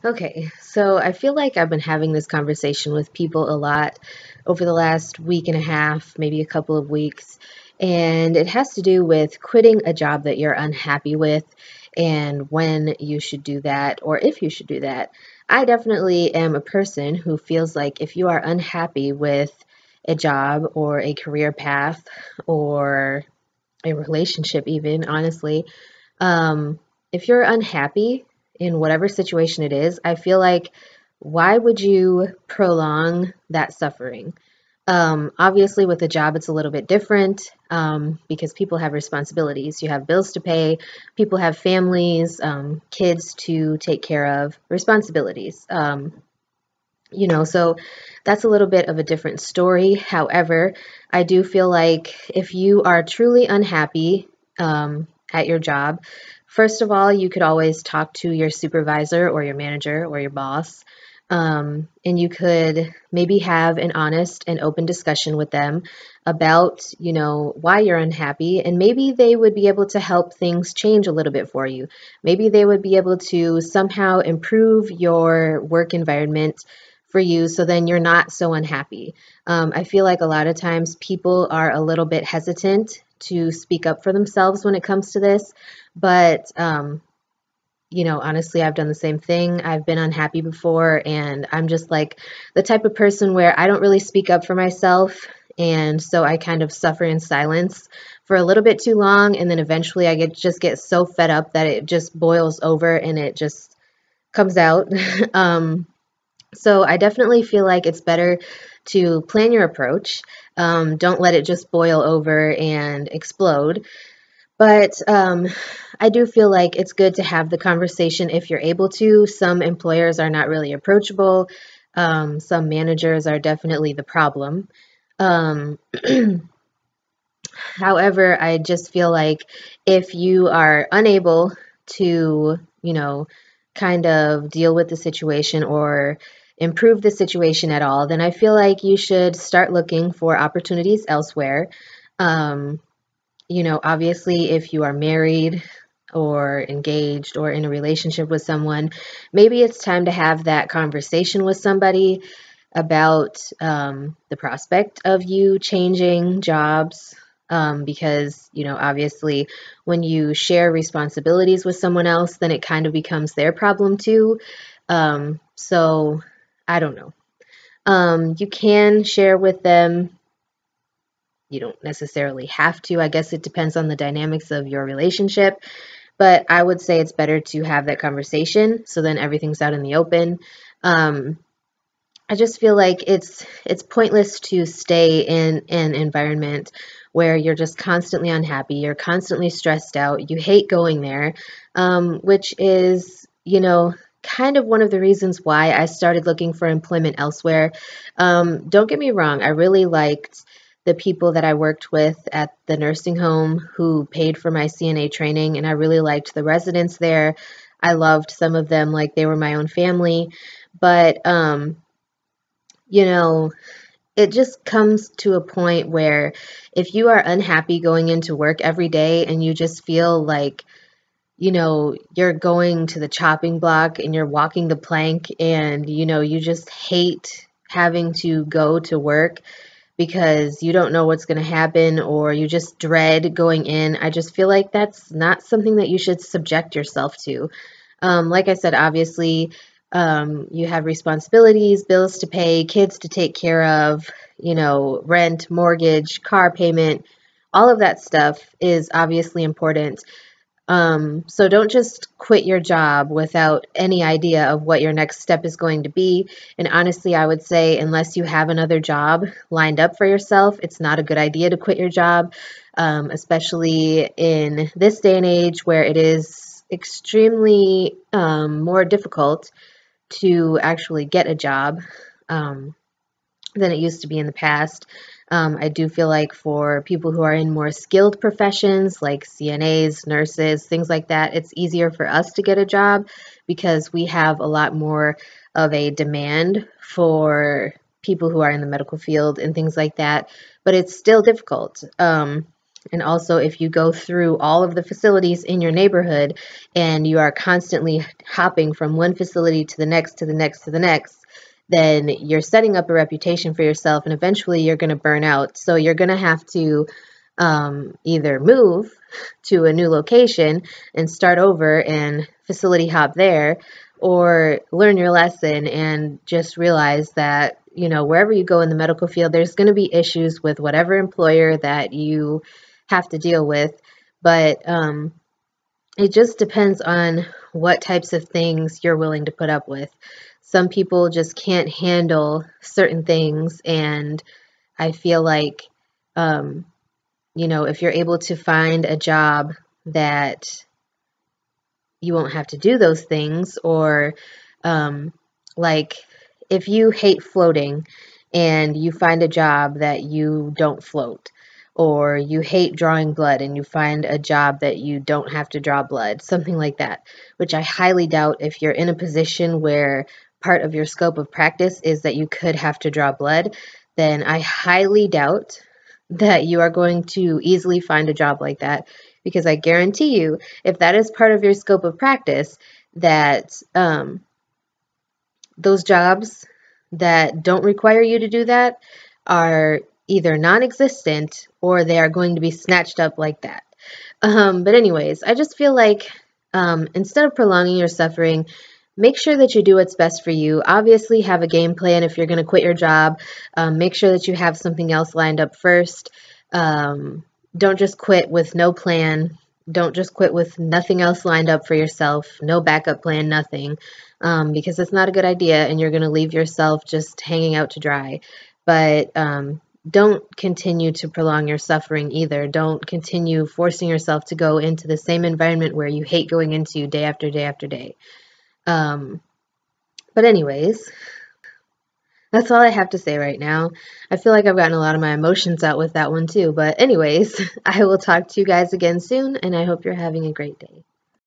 Okay, so I feel like I've been having this conversation with people a lot over the last week and a half, maybe a couple of weeks, and it has to do with quitting a job that you're unhappy with and when you should do that or if you should do that. I definitely am a person who feels like if you are unhappy with a job or a career path or a relationship, even honestly, um, if you're unhappy in whatever situation it is, I feel like why would you prolong that suffering? Obviously, with a job, it's a little bit different because people have responsibilities. You have bills to pay, people have families, kids to take care of, responsibilities. So that's a little bit of a different story. However, I do feel like if you are truly unhappy at your job, first of all, you could always talk to your supervisor or your manager or your boss. And you could maybe have an honest and open discussion with them about, why you're unhappy. And maybe they would be able to help things change a little bit for you. Maybe they would be able to somehow improve your work environment for you so then you're not so unhappy. I feel like a lot of times people are a little bit hesitant to speak up for themselves when it comes to this, but honestly, I've done the same thing. I've been unhappy before, and I'm just like the type of person where I don't really speak up for myself, and so I kind of suffer in silence for a little bit too long, and then eventually I just get so fed up that it just boils over and it just comes out. So I definitely feel like it's better to plan your approach. Don't let it just boil over and explode. But I do feel like it's good to have the conversation if you're able to. Some employers are not really approachable. Some managers are definitely the problem. Um, However, I just feel like if you are unable to, kind of deal with the situation or improve the situation at all, then I feel like you should start looking for opportunities elsewhere. Um, Obviously, if you are married or engaged or in a relationship with someone, maybe it's time to have that conversation with somebody about the prospect of you changing jobs. Because, obviously, when you share responsibilities with someone else, then it kind of becomes their problem too. So, I don't know. You can share with them, you don't necessarily have to. I guess it depends on the dynamics of your relationship. But I would say it's better to have that conversation so then everything's out in the open. Um, I just feel like it's pointless to stay in an environment where you're just constantly unhappy, you're constantly stressed out, you hate going there, which is, kind of one of the reasons why I started looking for employment elsewhere. Don't get me wrong, I really liked the people that I worked with at the nursing home who paid for my CNA training, and I really liked the residents there. I loved some of them like they were my own family, but you know, it just comes to a point where if you are unhappy going into work every day and you just feel like, you're going to the chopping block and you're walking the plank and, you just hate having to go to work because you don't know what's going to happen or you just dread going in. I just feel like that's not something that you should subject yourself to. Like I said, obviously, you have responsibilities, bills to pay, kids to take care of, rent, mortgage, car payment, all of that stuff is obviously important. So don't just quit your job without any idea of what your next step is going to be. And honestly, I would say unless you have another job lined up for yourself, it's not a good idea to quit your job, especially in this day and age where it is extremely more difficult to actually get a job. Um, than it used to be in the past. I do feel like for people who are in more skilled professions like CNAs, nurses, things like that, it's easier for us to get a job because we have a lot more of a demand for people who are in the medical field and things like that. But it's still difficult. And also, if you go through all of the facilities in your neighborhood and you are constantly hopping from one facility to the next, to the next, to the next, then you're setting up a reputation for yourself, and eventually you're going to burn out. So you're going to have to either move to a new location and start over and facility hop there, or learn your lesson and just realize that, you know, wherever you go in the medical field, there's going to be issues with whatever employer that you have to deal with. But it just depends on what types of things you're willing to put up with. Some people just can't handle certain things, and I feel like, you know, if you're able to find a job that you won't have to do those things, or like if you hate floating and you find a job that you don't float, or you hate drawing blood and you find a job that you don't have to draw blood, something like that, which I highly doubt if you're in a position where part of your scope of practice is that you could have to draw blood, then I highly doubt that you are going to easily find a job like that, because I guarantee you, if that is part of your scope of practice, that those jobs that don't require you to do that are either non-existent or they are going to be snatched up like that. But anyways, I just feel like instead of prolonging your suffering, make sure that you do what's best for you. Obviously, have a game plan if you're going to quit your job. Make sure that you have something else lined up first. Don't just quit with no plan. Don't just quit with nothing else lined up for yourself, no backup plan, nothing, because it's not a good idea and you're going to leave yourself just hanging out to dry. But don't continue to prolong your suffering either. Don't continue forcing yourself to go into the same environment where you hate going into day after day after day. But anyways, that's all I have to say right now. I feel like I've gotten a lot of my emotions out with that one too. But anyways, I will talk to you guys again soon, and I hope you're having a great day.